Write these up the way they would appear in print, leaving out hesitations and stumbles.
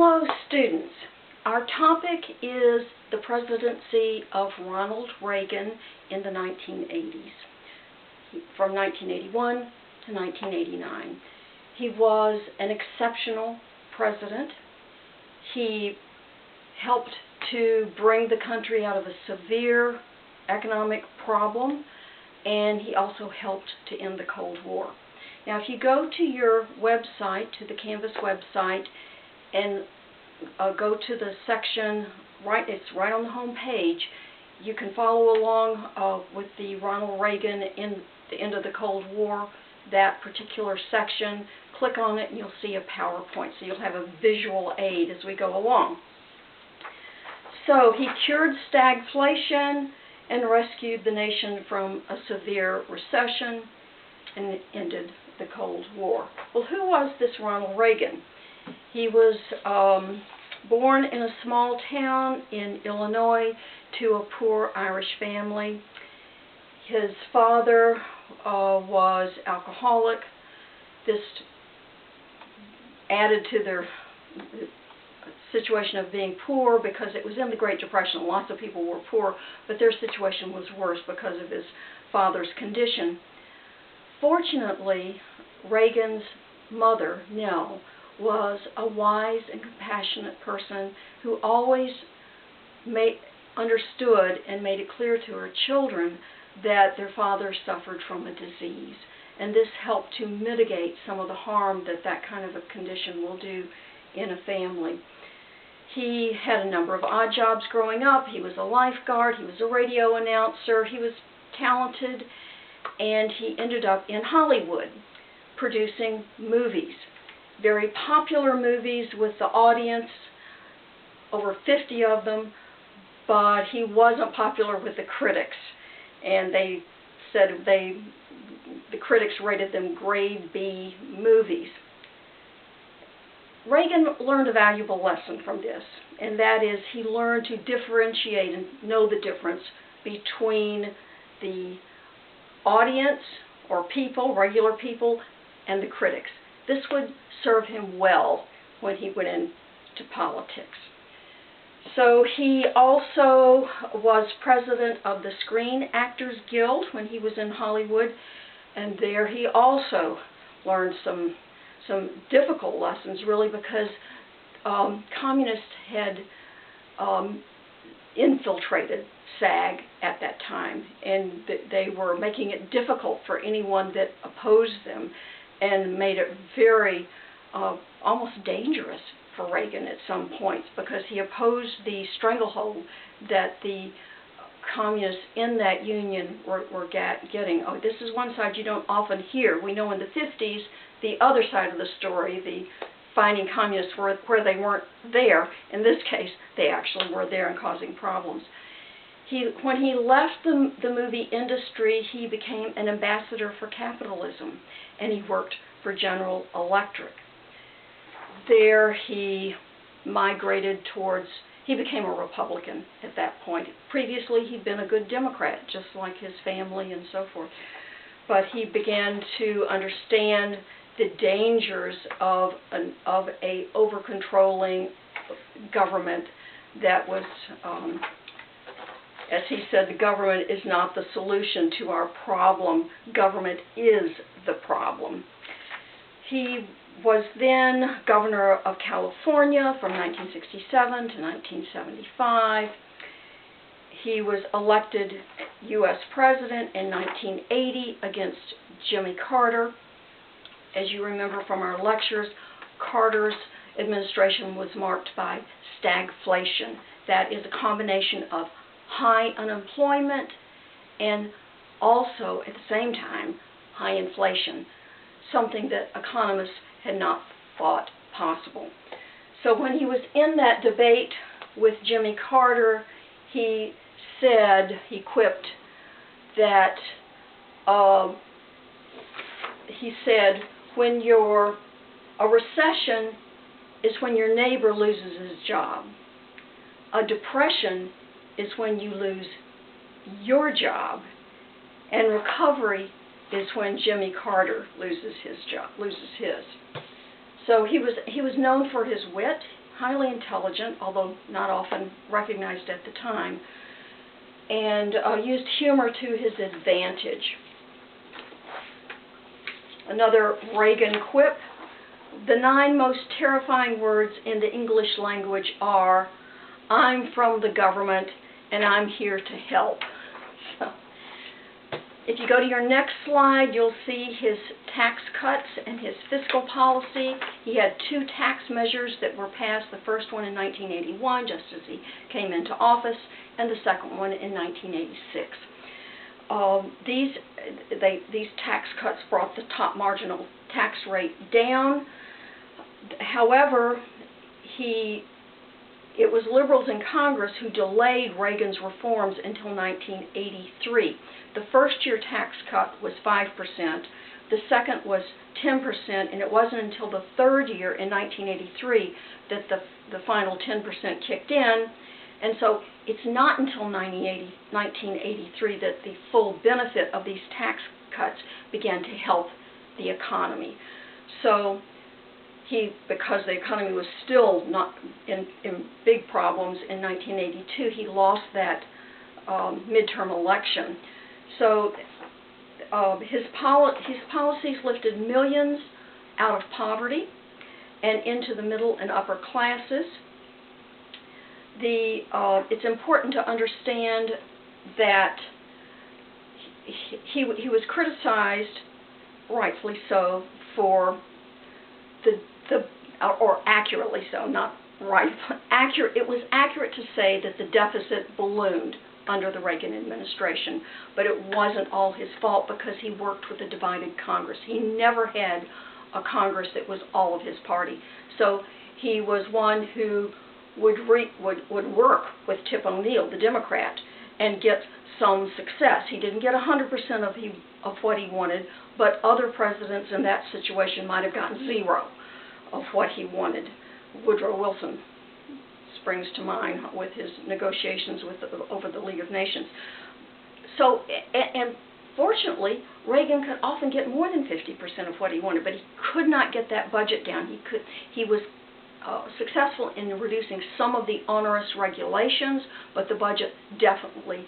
Hello students, our topic is the presidency of Ronald Reagan in the 1980s, from 1981 to 1989. He was an exceptional president. He helped to bring the country out of a severe economic problem, and he also helped to end the Cold War. Now, if you go to your website, to the Canvas website, and go to the section, it's right on the home page, you can follow along with the Ronald Reagan in the end of the Cold War, that particular section. Click on it and you'll see a PowerPoint, so you'll have a visual aid as we go along. So he cured stagflation and rescued the nation from a severe recession and ended the Cold War. Well, who was this Ronald Reagan? He was born in a small town in Illinois to a poor Irish family. His father was alcoholic. This added to their situation of being poor because it was in the Great Depression. Lots of people were poor, but their situation was worse because of his father's condition. Fortunately, Reagan's mother, Nell, was a wise and compassionate person who always understood and made it clear to her children that their father suffered from a disease. And this helped to mitigate some of the harm that that kind of a condition will do in a family. He had a number of odd jobs growing up. He was a lifeguard, he was a radio announcer, he was talented, and he ended up in Hollywood producing movies. Very popular movies with the audience, over 50 of them, but he wasn't popular with the critics. And they said the critics rated them grade B movies. Reagan learned a valuable lesson from this, and that is he learned to differentiate and know the difference between the audience or people, regular people, and the critics. This would serve him well when he went into politics. So he also was president of the Screen Actors Guild when he was in Hollywood, and there he also learned some difficult lessons, really, because communists had infiltrated SAG at that time, and they were making it difficult for anyone that opposed them, and made it very almost dangerous for Reagan at some points, because he opposed the stranglehold that the communists in that union were getting. Oh, this is one side you don't often hear. We know in the 50s, the other side of the story, the finding communists where they weren't there. In this case, they actually were there and causing problems. When he left the movie industry, he became an ambassador for capitalism, and he worked for General Electric. There he migrated towards, he became a Republican at that point. Previously, he'd been a good Democrat, just like his family and so forth. But he began to understand the dangers of a over-controlling government that was, as he said, the government is not the solution to our problem. Government is the problem. He was then governor of California from 1967 to 1975. He was elected U.S. president in 1980 against Jimmy Carter. As you remember from our lectures, Carter's administration was marked by stagflation. That is a combination of high unemployment and also, at the same time, high inflation, something that economists had not thought possible. So when he was in that debate with Jimmy Carter, he quipped that, a recession is when your neighbor loses his job. A depression is when you lose your job. And recovery is when Jimmy Carter loses his job, So he was known for his wit, highly intelligent, although not often recognized at the time, and used humor to his advantage. Another Reagan quip: the 9 most terrifying words in the English language are, "I'm from the government and I'm here to help." So, if you go to your next slide, you'll see his tax cuts and his fiscal policy. He had 2 tax measures that were passed, the first one in 1981, just as he came into office, and the second one in 1986. These tax cuts brought the top marginal tax rate down. However, it was liberals in Congress who delayed Reagan's reforms until 1983. The first-year tax cut was 5%, the second was 10%, and it wasn't until the third year in 1983 that the final 10% kicked in. And so it's not until 1983 that the full benefit of these tax cuts began to help the economy. So because the economy was still not in big problems in 1982, he lost that midterm election. So his policies lifted millions out of poverty and into the middle and upper classes. It's important to understand that he was criticized, rightfully so, for or accurately so, not right, accurate. It was accurate to say that the deficit ballooned under the Reagan administration, but it wasn't all his fault because he worked with a divided Congress. He never had a Congress that was all of his party. So he was one who would work with Tip O'Neill, the Democrat, and get some success. He didn't get 100% of what he wanted, but other presidents in that situation might have gotten 0 of what he wanted. Woodrow Wilson springs to mind with his negotiations over the League of Nations. So, and fortunately, Reagan could often get more than 50% of what he wanted, but he could not get that budget down. He was successful in reducing some of the onerous regulations, but the budget definitely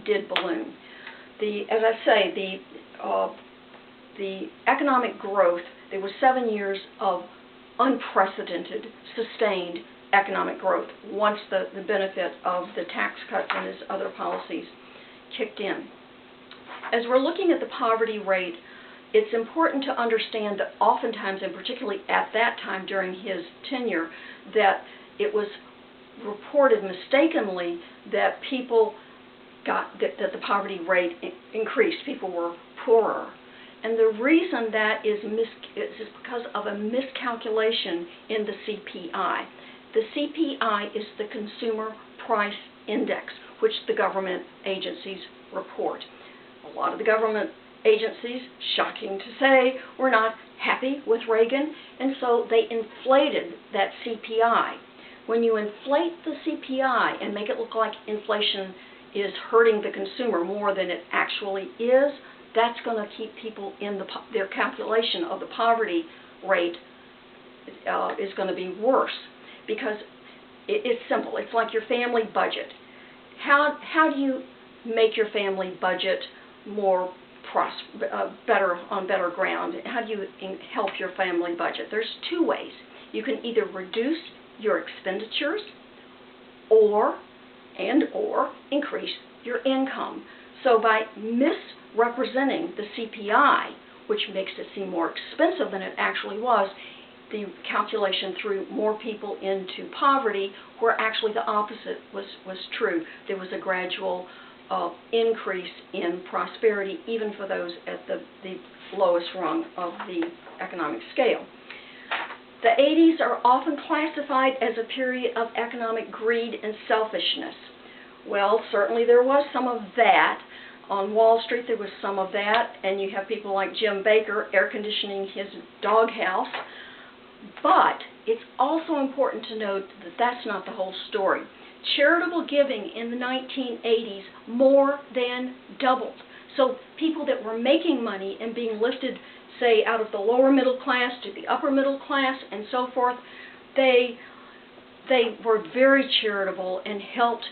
did balloon. As I say, the economic growth, there was 7 years of unprecedented, sustained economic growth once the benefit of the tax cuts and his other policies kicked in. As we're looking at the poverty rate, it's important to understand that oftentimes, and particularly at that time during his tenure, that it was reported mistakenly that that the poverty rate increased. People were poorer. And the reason that is because of a miscalculation in the CPI. The CPI is the Consumer Price Index, which the government agencies report. A lot of the government agencies, shocking to say, were not happy with Reagan, and so they inflated that CPI. When you inflate the CPI and make it look like inflation is hurting the consumer more than it actually is, that's going to keep people in their calculation of the poverty rate is going to be worse, because it's simple. It's like your family budget. How do you make your family budget more on better ground? How do you help your family budget? There's 2 ways. You can either reduce your expenditures or increase your income. So by misrepresenting the CPI, which makes it seem more expensive than it actually was, the calculation threw more people into poverty, where actually the opposite was true. There was a gradual increase in prosperity, even for those at the lowest rung of the economic scale. The 80s are often classified as a period of economic greed and selfishness. Well, certainly there was some of that. On Wall Street there was some of that, and you have people like Jim Baker air conditioning his doghouse. But it's also important to note that that's not the whole story. Charitable giving in the 1980s more than doubled. So people that were making money and being lifted, say, out of the lower middle class to the upper middle class and so forth, they they were very charitable and helped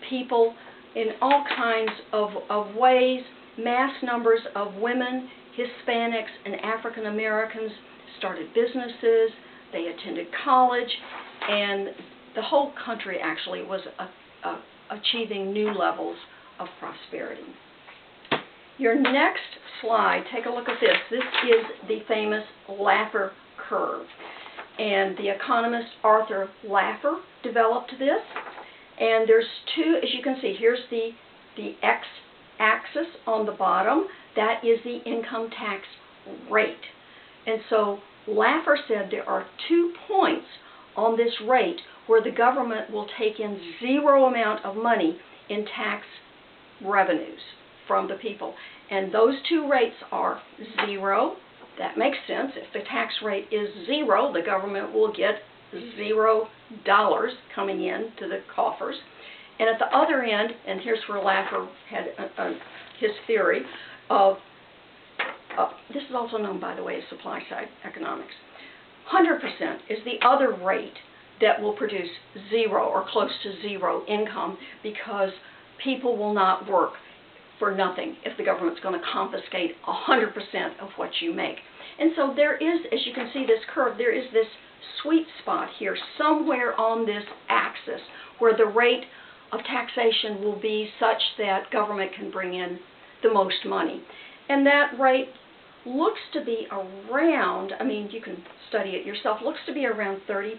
people in all kinds of ways. Mass numbers of women, Hispanics, and African Americans started businesses. They attended college, and the whole country actually was achieving new levels of prosperity. Your next slide, take a look at this. This is the famous Laffer curve. And the economist Arthur Laffer developed this. And there's two, as you can see, here's the x-axis on the bottom. That is the income tax rate. And so Laffer said there are 2 points on this rate where the government will take in zero amount of money in tax revenues from the people. And those 2 rates are 0. That makes sense. If the tax rate is 0, the government will get $0 coming in to the coffers. And at the other end, and here's where Laffer had his theory of, this is also known, by the way, as supply side economics. 100% is the other rate that will produce 0 or close to 0 income, because people will not work for nothing if the government's going to confiscate 100% of what you make. And so there is, as you can see this curve, there is this sweet spot here somewhere on this axis where the rate of taxation will be such that government can bring in the most money. And that rate looks to be around, I mean, you can study it yourself, looks to be around 30%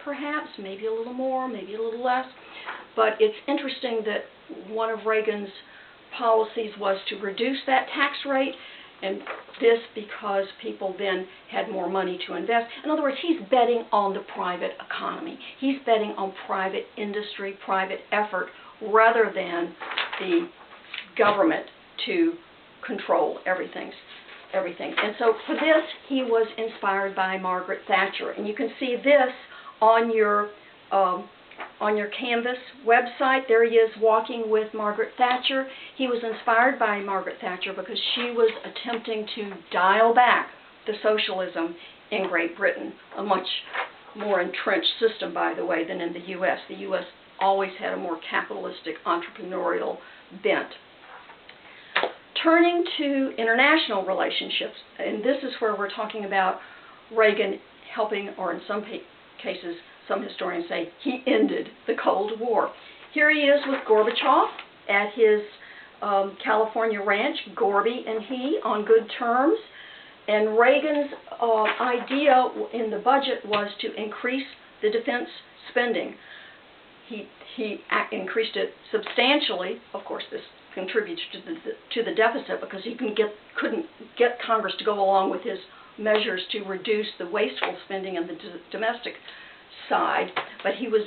perhaps, maybe a little more, maybe a little less. But it's interesting that one of Reagan's policies was to reduce that tax rate, and this because people then had more money to invest. In other words, he's betting on the private economy. He's betting on private industry, private effort, rather than the government to control everything. And so for this, he was inspired by Margaret Thatcher. And you can see this on your Canvas website. There he is walking with Margaret Thatcher. He was inspired by Margaret Thatcher because she was attempting to dial back the socialism in Great Britain, a much more entrenched system, by the way, than in the U.S. The U.S. always had a more capitalistic, entrepreneurial bent. Turning to international relationships, and this is where we're talking about Reagan helping, or in some cases, some historians say he ended the Cold War. Here he is with Gorbachev at his California ranch, Gorby and he, on good terms. And Reagan's idea in the budget was to increase the defense spending. He increased it substantially. Of course, this contributes to the deficit because he couldn't get Congress to go along with his measures to reduce the wasteful spending in the domestic side, but he was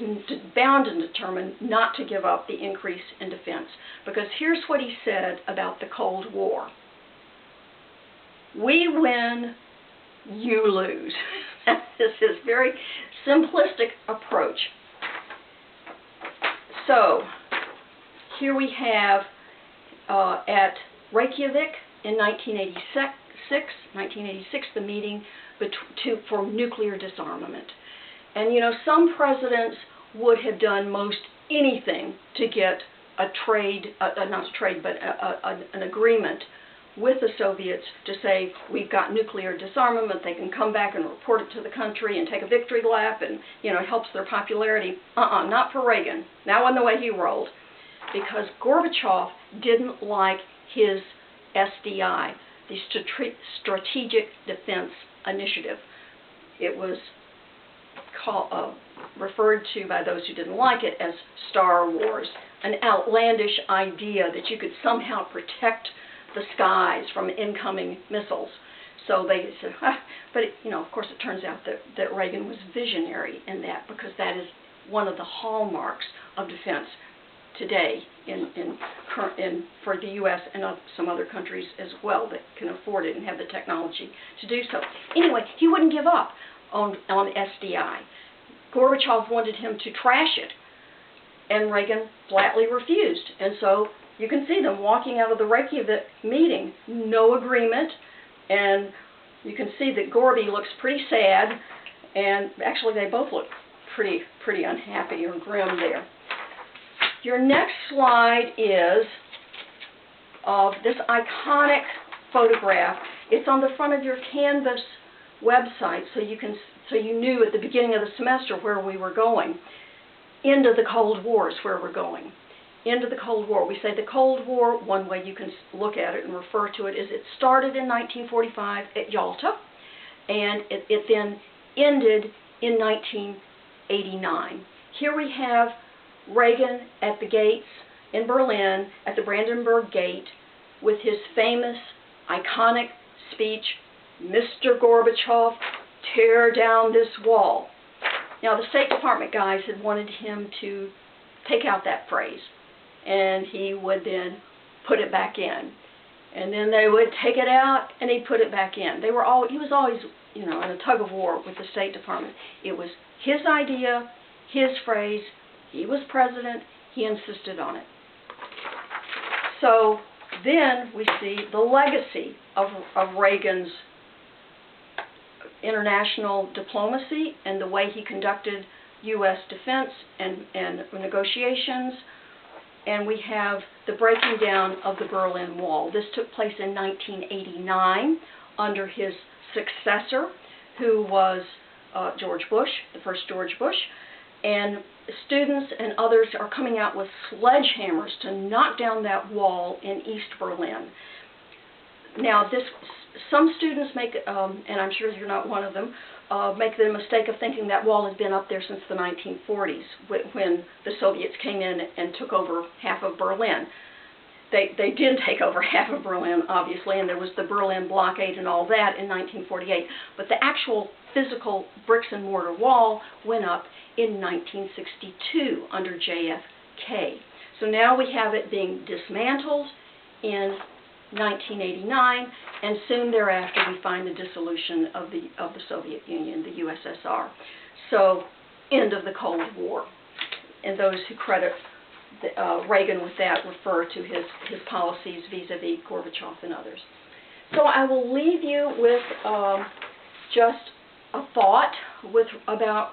bound and determined not to give up the increase in defense, because here's what he said about the Cold War. We win, you lose. This is a very simplistic approach. So here we have at Reykjavik in 1986, the meeting for nuclear disarmament. And you know, some presidents would have done most anything to get a trade, not a trade, but an agreement with the Soviets to say, we've got nuclear disarmament, they can come back and report it to the country and take a victory lap, and you know, it helps their popularity. Not for Reagan. That wasn't the way he rolled, because Gorbachev didn't like his SDI, the Strategic Defense Initiative. It was referred to by those who didn't like it as Star Wars, an outlandish idea that you could somehow protect the skies from incoming missiles. So they said, but you know, of course, it turns out that Reagan was visionary in that, because that is one of the hallmarks of defense today for the U.S. and some other countries as well that can afford it and have the technology to do so. Anyway, he wouldn't give up on SDI. Gorbachev wanted him to trash it, and Reagan flatly refused. And so you can see them walking out of the Reykjavik meeting, no agreement, and you can see that Gorby looks pretty sad, and actually they both look pretty unhappy or grim there. Your next slide is of this iconic photograph. It's on the front of your Canvas website, so you knew at the beginning of the semester where we were going. End of the Cold War is where we're going. End of the Cold War. We say the Cold War, one way you can look at it and refer to it is it started in 1945 at Yalta, and it then ended in 1989. Here we have Reagan at the gates in Berlin, at the Brandenburg Gate, with his famous, iconic speech, "Mr. Gorbachev, tear down this wall." Now, the State Department guys had wanted him to take out that phrase, and he would then put it back in. And then they would take it out, and he'd put it back in. He was always, you know, in a tug of war with the State Department. It was his idea, his phrase. He was president. He insisted on it. So then we see the legacy of Reagan's international diplomacy and the way he conducted U.S. defense and negotiations. And we have the breaking down of the Berlin Wall. This took place in 1989 under his successor, who was George Bush, the first George Bush. And students and others are coming out with sledgehammers to knock down that wall in East Berlin. Now, some students make, and I'm sure you're not one of them, make the mistake of thinking that wall has been up there since the 1940s, when the Soviets came in and took over half of Berlin. They did take over half of Berlin, obviously, and there was the Berlin blockade and all that in 1948. But the actual physical bricks and mortar wall went up in 1962 under JFK. So now we have it being dismantled in 1989, and soon thereafter we find the dissolution of the Soviet Union, the USSR. So, end of the Cold War. And those who credit Reagan with that refer to his policies vis-a-vis Gorbachev and others. So I will leave you with just a thought about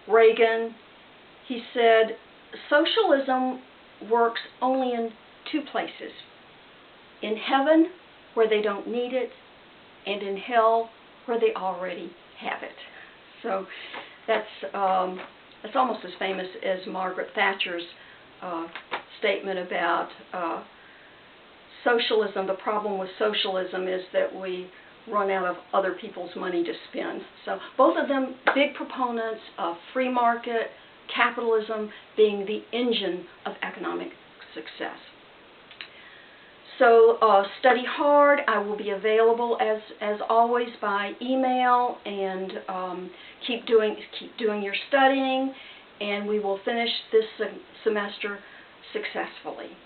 Reagan. He said, socialism works only in two places: in heaven, where they don't need it, and in hell, where they already have it. So that's almost as famous as Margaret Thatcher's statement about socialism. The problem with socialism is that we run out of other people's money to spend. So both of them big proponents of free market, capitalism being the engine of economic success. So study hard. I will be available as always by email, and keep doing your studying, and we will finish this semester successfully.